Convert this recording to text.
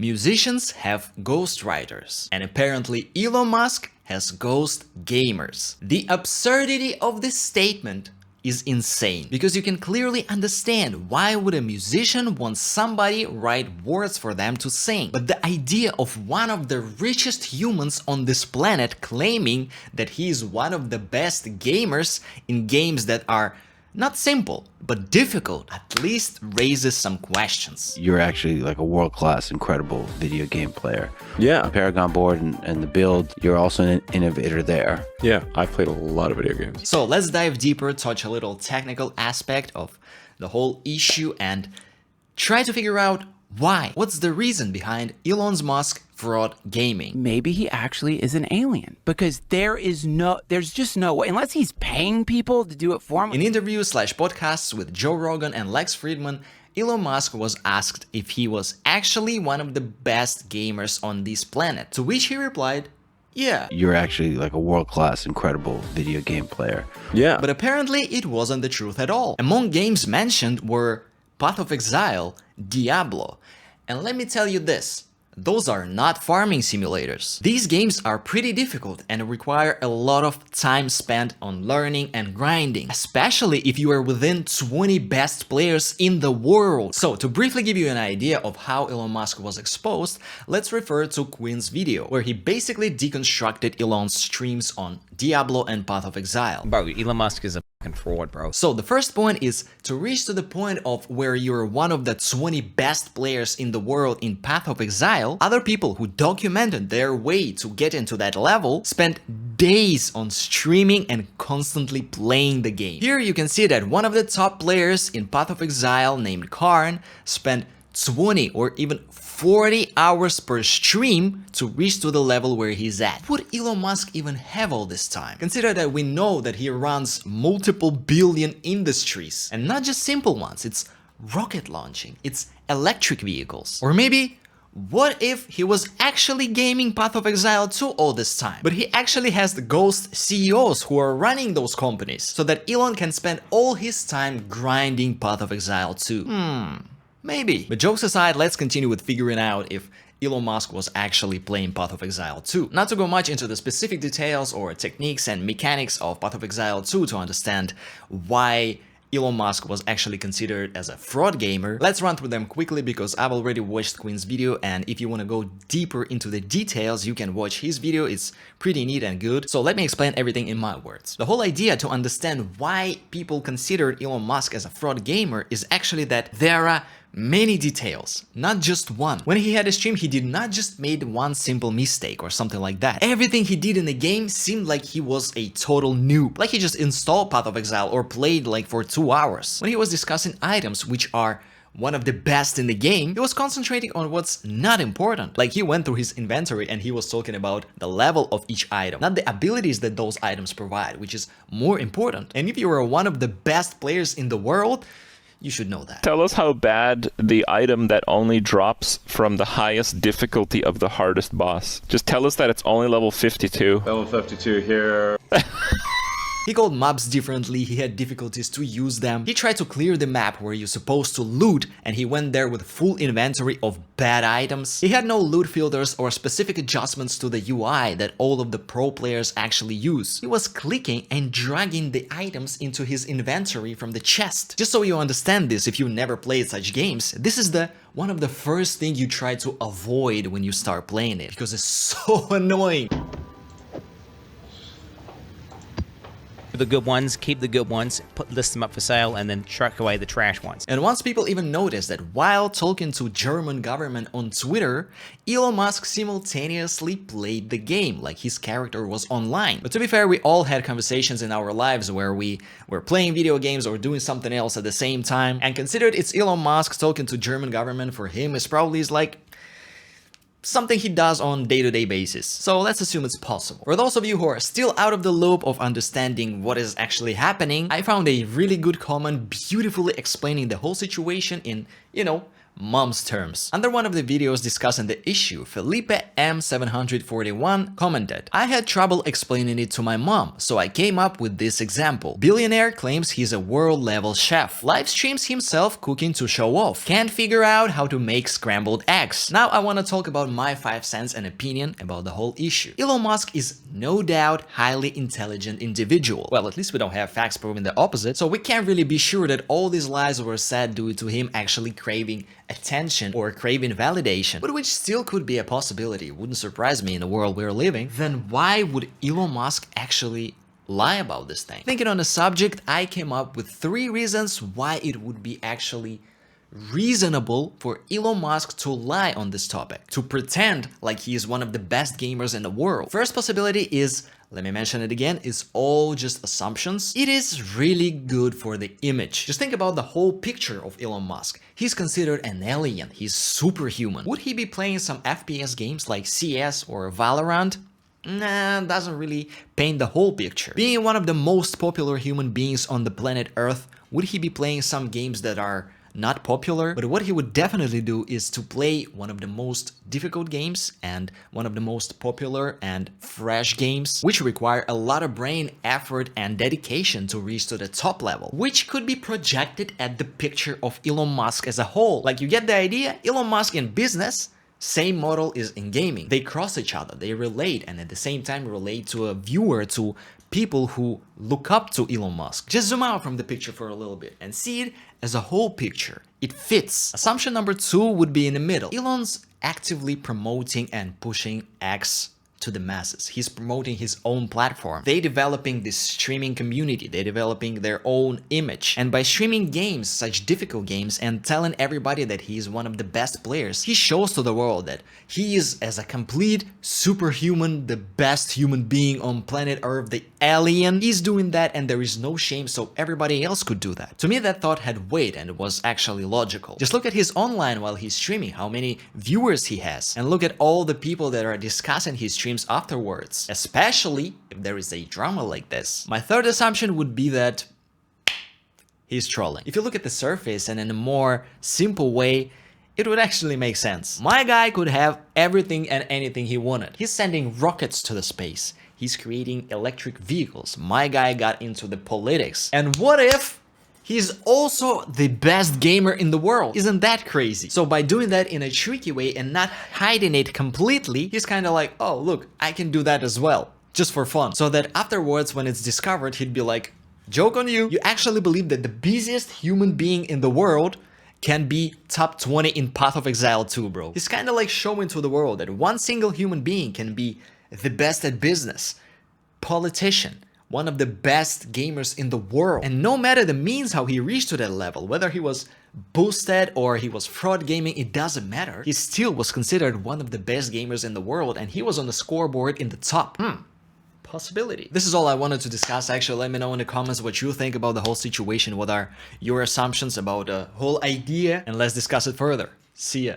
Musicians have ghostwriters, and apparently Elon Musk has ghost gamers. The absurdity of this statement is insane, because you can clearly understand why would a musician want somebody write words for them to sing. But the idea of one of the richest humans on this planet claiming that he is one of the best gamers in games that are not simple, but difficult, at least raises some questions. You're actually like a world-class, incredible video game player. Yeah. Paragon board and the build, you're also an innovator there. Yeah, I've played a lot of video games. So let's dive deeper, touch a little technical aspect of the whole issue and try to figure out why. What's the reason behind Elon Musk fraud gaming? Maybe he actually is an alien, because there's just no way, unless he's paying people to do it for him. In interviews/podcasts with Joe Rogan and Lex Fridman, Elon Musk was asked if he was actually one of the best gamers on this planet, to which he replied, yeah. You're actually like a world-class, incredible video game player. Yeah. But apparently it wasn't the truth at all. Among games mentioned were Path of Exile, Diablo, and let me tell you this, those are not farming simulators. These games are pretty difficult and require a lot of time spent on learning and grinding, especially if you are within 20 best players in the world. So to briefly give you an idea of how Elon Musk was exposed, let's refer to Quinn's video, where he basically deconstructed Elon's streams on Diablo and Path of Exile. Bro, Elon Musk is a fucking fraud, bro. So the first point is to reach to the point of where you're one of the 20 best players in the world in Path of Exile. Other people who documented their way to get into that level spent days on streaming and constantly playing the game. Here you can see that one of the top players in Path of Exile named Karn spent 20 or even 40 hours per stream to reach to the level where he's at. Would Elon Musk even have all this time? Consider that we know that he runs multiple billion industries, and not just simple ones, it's rocket launching, it's electric vehicles. Or maybe, what if he was actually gaming Path of Exile 2 all this time, but he actually has the ghost CEOs who are running those companies, so that Elon can spend all his time grinding Path of Exile 2? Maybe. But jokes aside, let's continue with figuring out if Elon Musk was actually playing Path of Exile 2. Not to go much into the specific details or techniques and mechanics of Path of Exile 2 to understand why Elon Musk was actually considered as a fraud gamer, let's run through them quickly because I've already watched Quinn's video, and if you want to go deeper into the details, you can watch his video. It's pretty neat and good. So let me explain everything in my words. The whole idea to understand why people considered Elon Musk as a fraud gamer is actually that there are many details, not just one. When he had a stream, he did not just made one simple mistake or something like that. Everything he did in the game seemed like he was a total noob, like he just installed Path of Exile or played like for 2 hours. When he was discussing items which are one of the best in the game, he was concentrating on what's not important. Like he went through his inventory and he was talking about the level of each item, not the abilities that those items provide, which is more important. And if you are one of the best players in the world, you should know that. Tell us how bad the item that only drops from the highest difficulty of the hardest boss. Just tell us that it's only level 52. Level 52 here. He called mobs differently, he had difficulties to use them. He tried to clear the map where you're supposed to loot, and he went there with full inventory of bad items. He had no loot filters or specific adjustments to the UI that all of the pro players actually use. He was clicking and dragging the items into his inventory from the chest. Just so you understand this, if you never played such games, this is one of the first things you try to avoid when you start playing it, because it's so annoying. The good ones, keep the good ones, list them up for sale, and then truck away the trash ones. And once people even noticed that while talking to German government on Twitter, Elon Musk simultaneously played the game, like his character was online. But to be fair, we all had conversations in our lives where we were playing video games or doing something else at the same time, and considered it's Elon Musk talking to German government, for him is probably like something he does on day-to-day basis. So let's assume it's possible. For those of you who are still out of the loop of understanding what is actually happening, I found a really good comment beautifully explaining the whole situation in, mom's terms. Under one of the videos discussing the issue, Felipe M741 commented, "I had trouble explaining it to my mom, so I came up with this example. Billionaire claims he's a world-level chef, live streams himself cooking to show off, can't figure out how to make scrambled eggs." Now I want to talk about my 5 cents and opinion about the whole issue. Elon Musk is no doubt highly intelligent individual. Well, at least we don't have facts proving the opposite, so we can't really be sure that all these lies were said due to him actually craving attention or craving validation, but which still could be a possibility. Wouldn't surprise me in the world we're living. Then why would Elon Musk actually lie about this thing? Thinking on the subject, I came up with 3 reasons why it would be actually reasonable for Elon Musk to lie on this topic, to pretend like he is one of the best gamers in the world. First possibility is, let me mention it again, is all just assumptions. It is really good for the image. Just think about the whole picture of Elon Musk. He's considered an alien, he's superhuman. Would he be playing some FPS games like CS or Valorant? Nah, doesn't really paint the whole picture. Being one of the most popular human beings on the planet Earth, would he be playing some games that are not popular? But what he would definitely do is to play one of the most difficult games and one of the most popular and fresh games, which require a lot of brain effort and dedication to reach to the top level, which could be projected at the picture of Elon Musk as a whole. Like, you get the idea? Elon Musk in business, same model is in gaming. They cross each other, they relate, and at the same time relate to a viewer, to people who look up to Elon Musk. Just zoom out from the picture for a little bit and see it as a whole picture. It fits. Assumption number 2 would be in the middle. Elon's actively promoting and pushing X to the masses. He's promoting his own platform. They're developing this streaming community. They're developing their own image. And by streaming games, such difficult games, and telling everybody that he is one of the best players, he shows to the world that he is, as a complete superhuman, the best human being on planet Earth, the alien. He's doing that and there is no shame, so everybody else could do that. To me, that thought had weight and was actually logical. Just look at his online while he's streaming, how many viewers he has, and look at all the people that are discussing his stream afterwards, especially if there is a drama like this. My third assumption would be that he's trolling. If you look at the surface and in a more simple way, it would actually make sense. My guy could have everything and anything he wanted. He's sending rockets to the space. He's creating electric vehicles. My guy got into the politics. And what if he's also the best gamer in the world? Isn't that crazy? So by doing that in a tricky way and not hiding it completely, he's kind of like, oh look, I can do that as well, just for fun. So that afterwards, when it's discovered, he'd be like, joke on you. You actually believe that the busiest human being in the world can be top 20 in Path of Exile 2, bro. He's kind of like showing to the world that one single human being can be the best at business, politician, one of the best gamers in the world. And no matter the means how he reached to that level, whether he was boosted or he was fraud gaming, it doesn't matter. He still was considered one of the best gamers in the world and he was on the scoreboard in the top. Possibility. This is all I wanted to discuss. Actually, let me know in the comments what you think about the whole situation. What are your assumptions about the whole idea? And let's discuss it further. See ya.